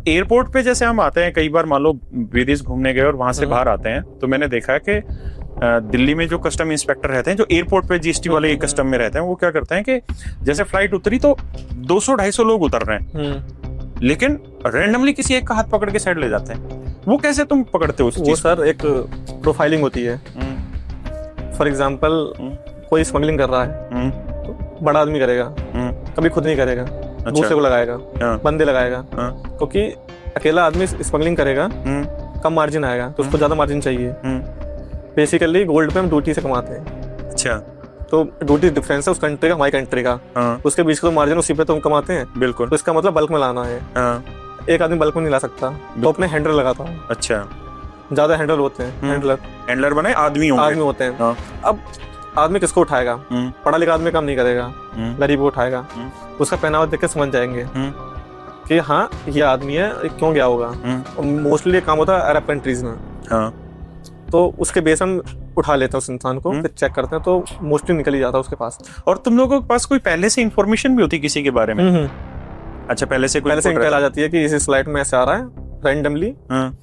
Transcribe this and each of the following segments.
Airport पे जैसे हम आते हैं कई बार, मान लो विदेश घूमने गए और वहां से बाहर आते हैं, तो मैंने देखा है कि दिल्ली में जो कस्टम इंस्पेक्टर रहते हैं, जो एयरपोर्ट पे जीएसटी वाले कस्टम में रहते हैं, वो क्या करते हैं कि जैसे फ्लाइट उतरी तो 200-250 लोग उतर रहे हैं, लेकिन रैंडमली किसी एक का हाथ पकड़ के साइड ले जाते हैं। वो कैसे तुम पकड़ते हो उस वो चीज? सर एक प्रोफाइलिंग होती है। फॉर एग्जाम्पल कोई स्मगलिंग कर रहा है तो बड़ा आदमी करेगा, कभी खुद नहीं करेगा, दूसरे को लगाएगा, बंदे लगाएगा, क्योंकि अकेला आदमी स्मगलिंग करेगा कम मार्जिन आएगा, तो उसको ज्यादा मार्जिन चाहिए। बेसिकली गोल्ड पे हम ड्यूटी से कमाते हैं। अच्छा, तो ड्यूटी डिफरेंस है उस कंट्री का हमारी कंट्री का, उसके बीच का तो मार्जिन उसी पे तो हम कमाते हैं। बिल्कुल। तो इसका मतलब बल्क में लाना है। एक आदमी बल्क में नहीं ला सकता, तो अपने हैंडलर लगाता हूँ। अच्छा, ज्यादा हैंडलर होते हैं, हैंडलर बने आदमी होते हैं। अब आदमी किसको उठाएगा? पढ़ा लिखा आदमी काम नहीं करेगा, गरीब को उठाएगा। उसका पहनावा देख के समझ जाएंगे कि हाँ ये आदमी है, क्यों गया होगा। मोस्टली ये काम होता है अरब कंट्रीज में, तो उसके बेस हम उठा लेते हैं उस इंसान को, फिर चेक करते हैं, तो मोस्टली निकल ही जाता है उसके पास। और तुम लोगों के पास कोई पहले से इंफॉर्मेशन भी होती है किसी के बारे में? अच्छा, पहले से इंटेल आ जाती है कि इस फ्लाइट में ऐसे आ रहा है रैंडमली,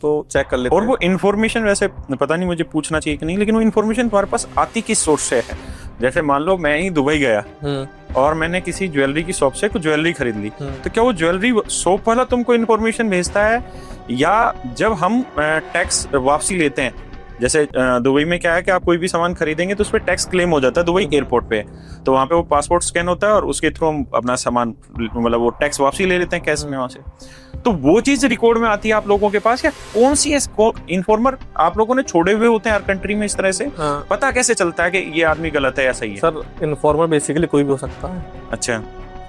तो चेक कर लेते हैं। और वो इन्फॉर्मेशन, वैसे पता नहीं मुझे पूछना चाहिए कि नहीं, लेकिन वो इन्फॉर्मेशन तुम्हारे पास आती किस सोर्स से है? जैसे मान लो मैं ही दुबई गया और मैंने किसी ज्वेलरी की शॉप से कुछ ज्वेलरी खरीद ली, तो क्या वो ज्वेलरी शॉप वाला तुमको इन्फॉर्मेशन भेजता है, या जब हम टैक्स वापसी लेते हैं, जैसे दुबई में क्या है कि आप कोई भी सामान खरीदेंगे तो उस पर टैक्स क्लेम हो जाता है दुबई एयरपोर्ट पे, तो वहाँ पे वो पासपोर्ट स्कैन होता है और उसके थ्रू हम अपना सामान, मतलब वो टैक्स वापसी ले लेते हैं कैश में वहाँ से। तो वो चीज रिकॉर्ड में आती है आप लोगों के पास, या कौन सी इन्फॉर्मर आप लोगों ने छोड़े हुए होते हैं हर कंट्री में इस तरह से? पता कैसे चलता है कि ये आदमी गलत है या सही है? सर इन्फॉर्मर बेसिकली कोई भी हो सकता है। अच्छा,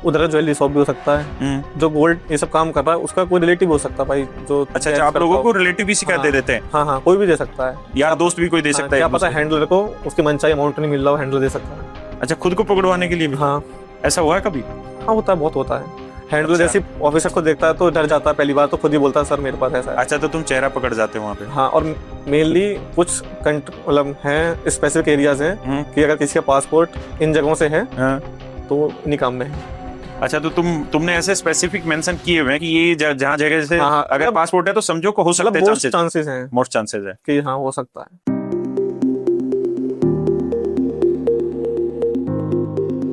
उधर का ज्वेलरी शॉप भी हो सकता है, जो गोल्ड ये सब काम कर रहा है उसका कोई रिलेटिव हो सकता है भाई, जो अच्छा आप लोगों को रिलेटिव भी शिकायत दे देते हैं? हाँ, कोई भी दे सकता है, यार दोस्त भी कोई दे सकता है। क्या पता हैंडलर को उसकी मनचाही अमाउंट नहीं मिल रहा हो, हैंडलर दे सकता है। अच्छा, खुद को पकड़वाने के लिए भी? हाँ, ऐसा हुआ है कभी? हाँ होता है, बहुत होता है। हैंडलर जैसे ऑफिसर को देखता है तो डर जाता है, पहली बार तो खुद ही बोलता है सर मेरे पास ऐसा है। अच्छा, तो तुम चेहरा पकड़ जाते हो वहाँ पे? हाँ, और मेनली कुछ मतलब हैं स्पेसिफिक एरियाज हैं कि अगर किसी का पासपोर्ट इन जगहों से है तो इन्हीं काम में है। अच्छा, तो तुमने ऐसे स्पेसिफिक मेंशन किए हुए हैं कि ये जहाँ जगह से अगर पासपोर्ट है तो समझो को हो सकता है, चांसेस हैं, मोस्ट चांसेस है कि हाँ हो सकता है।